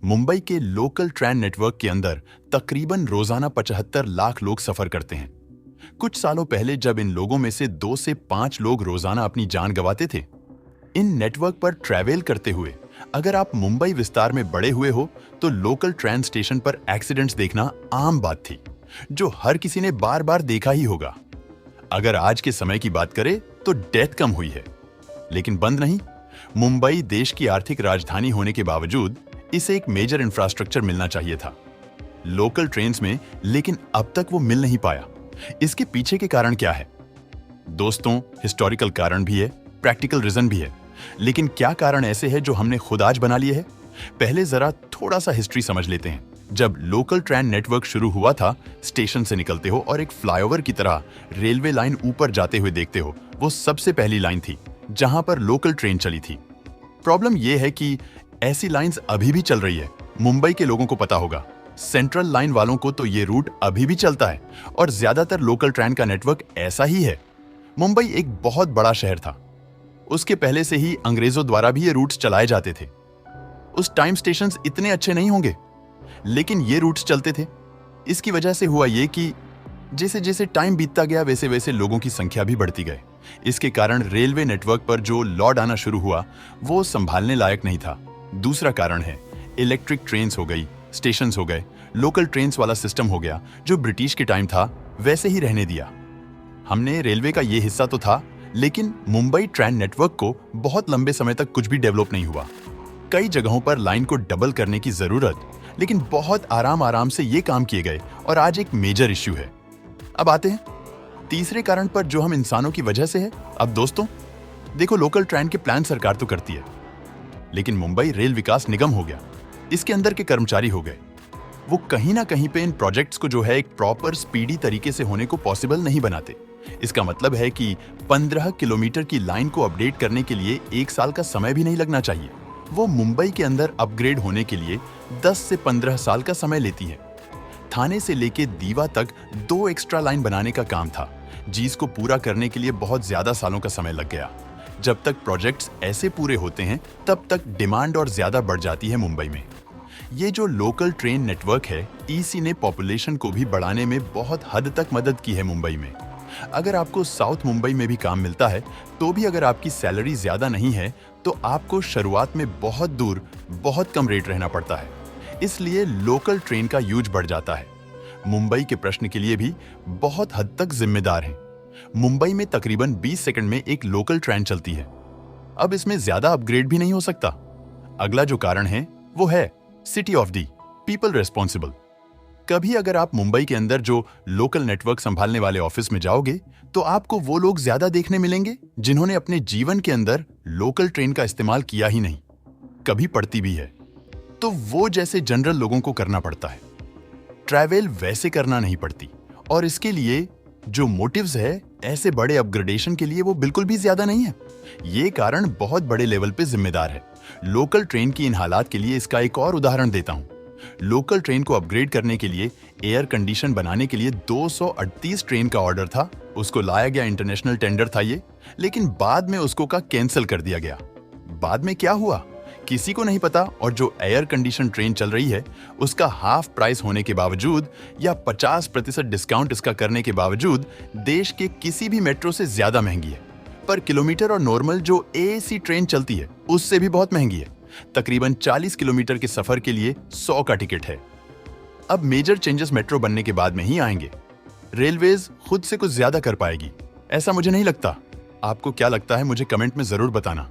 मुंबई के local train network के अंदर तकरीबन रोजाना 75 लाख लोग सफर करते हैं। कुछ सालों पहले जब इन लोगों में से 2 से 5 लोग रोजाना अपनी जान गंवाते थे। इन नेटवर्क पर ट्रैवल करते हुए अगर आप मुंबई विस्तार में बड़े हुए हो तो लोकल ट्रेन स्टेशन पर एक्सीडेंट्स देखना आम बात थी, जो हर किसी ने बार बार देखा ही होगा। अगर आज के समय की बात करें तो डेथ कम हुई है, लेकिन बंद नहीं। मुंबई देश की आर्थिक राजधानी होने के बावजूद इसे एक मेजर इंफ्रास्ट्रक्चर मिलना चाहिए था लोकल ट्रेन्स में, लेकिन अब तक वो मिल नहीं पाया। इसके पीछे के कारण क्या है? दोस्तों, हिस्टोरिकल कारण भी है, प्रैक्टिकल रीजन भी है, लेकिन क्या कारण ऐसे है जो हमने खुद आज बना लिए है? पहले जरा थोड़ा सा हिस्ट्री समझ लेते हैं। जब लोकल ट्रेन नेटवर्क शुरू हुआ था, स्टेशन से निकलते हो और एक फ्लाईओवर की तरह रेलवे लाइन ऊपर जाते हुए देखते हो, वो सबसे पहली लाइन थी जहां पर लोकल ट्रेन चली थी। प्रॉब्लम यह है कि ऐसी लाइंस अभी भी चल रही है। मुंबई के लोगों को पता होगा, सेंट्रल लाइन वालों को तो ये रूट अभी भी चलता है और ज्यादातर लोकल ट्रेन का नेटवर्क ऐसा ही है। मुंबई एक बहुत बड़ा शहर था, उसके पहले से ही अंग्रेजों द्वारा भी ये रूट्स चलाए जाते थे। उस टाइम स्टेशंस इतने अच्छे नहीं होंगे, लेकिन ये रूट्स चलते थे। इसकी वजह से हुआ ये कि जैसे जैसे टाइम बीतता गया वैसे वैसे लोगों की संख्या भी बढ़ती गई। इसके कारण रेलवे नेटवर्क पर जो लॉर्ड आना शुरू हुआ वो संभालने लायक नहीं था। दूसरा कारण है इलेक्ट्रिक ट्रेन्स हो गई, स्टेशंस हो गए, लोकल ट्रेन्स वाला सिस्टम हो गया जो ब्रिटिश के टाइम था वैसे ही रहने दिया। हमने रेलवे का ये हिस्सा तो था, लेकिन मुंबई ट्रेन नेटवर्क को बहुत लंबे समय तक कुछ भी डेवलप नहीं हुआ। कई जगहों पर लाइन को डबल करने की जरूरत, लेकिन बहुत आराम से ये काम किए गए और आज एक मेजर इश्यू है। अब आते हैं तीसरे कारण पर, जो हम इंसानों की वजह से है। अब दोस्तों देखो, लोकल ट्रेन के प्लान सरकार तो करती है, लेकिन मुंबई रेल विकास निगम हो गया, इसके अंदर के कर्मचारी हो गए। वो कहीं ना कहीं पे इन प्रोजेक्ट्स को जो है एक प्रॉपर स्पीडी तरीके से होने को पॉसिबल नहीं बनाते। इसका मतलब है कि 15 किलोमीटर की लाइन को अपडेट करने के लिए 1 साल का समय भी नहीं लगना चाहिए। वो मुंबई के अंदर अपग्रेड होने के लिए 10 से 15 साल का समय लेती है। थाने से लेके दीवा तक 2 एक्स्ट्रा लाइन बनाने का काम था, जिसको पूरा करने के लिए बहुत ज्यादा सालों का समय लग गया। जब तक प्रोजेक्ट्स ऐसे पूरे होते हैं तब तक डिमांड और ज्यादा बढ़ जाती है मुंबई में। ये जो लोकल ट्रेन नेटवर्क है, इसी ने पॉपुलेशन को भी बढ़ाने में बहुत हद तक मदद की है मुंबई में। अगर आपको साउथ मुंबई में भी काम मिलता है तो भी अगर आपकी सैलरी ज्यादा नहीं है तो आपको शुरुआत में बहुत दूर बहुत कम रेट रहना पड़ता है, इसलिए लोकल ट्रेन का यूज बढ़ जाता है। मुंबई के प्रश्न के लिए भी बहुत हद तक जिम्मेदार हैं। मुंबई में तकरीबन 20 सेकंड में एक लोकल ट्रेन चलती है। अब इसमें ज्यादा अपग्रेड भी नहीं हो सकता। अगला जो कारण है वो है city of the people responsible. कभी अगर आप मुंबई के अंदर जो लोकल नेटवर्क संभालने वाले ऑफिस में जाओगे तो आपको वो लोग ज्यादा देखने मिलेंगे जिन्होंने अपने जीवन के अंदर लोकल ट्रेन का इस्तेमाल किया ही नहीं, कभी पड़ती भी है तो वो जैसे जनरल लोगों को करना पड़ता है। ट्रैवल वैसे करना नहीं पड़ती, और इसके लिए जो मोटिव्स है ऐसे बड़े अपग्रेडेशन के लिए वो बिल्कुल भी ज्यादा नहीं है। ये कारण बहुत बड़े लेवल पे जिम्मेदार है। लोकल ट्रेन की इन हालात के लिए इसका एक और उदाहरण देता हूं। लोकल ट्रेन को अपग्रेड करने के लिए एयर कंडीशन बनाने के लिए 238 ट्रेन का ऑर्डर था। उसको लाया गया, इंटरनेशनल टेंडर था ये, लेकिन बाद में उसको का कैंसिल कर दिया गया। बाद में क्या हुआ किसी को नहीं पता, और जो एयर कंडीशन ट्रेन चल रही है उसका हाफ प्राइस होने के बावजूद या 50% डिस्काउंट इसका करने के बावजूद देश के किसी भी मेट्रो से ज्यादा महंगी है। पर किलोमीटर और नॉर्मल जो एसी ट्रेन चलती है उससे भी बहुत महंगी है। तकरीबन 40 किलोमीटर के सफर के लिए 100 का टिकट है। अब मेजर चेंजेस मेट्रो बनने के बाद में ही आएंगे। रेलवेज खुद से कुछ ज्यादा कर पाएगी ऐसा मुझे नहीं लगता। आपको क्या लगता है मुझे कमेंट में जरूर बताना।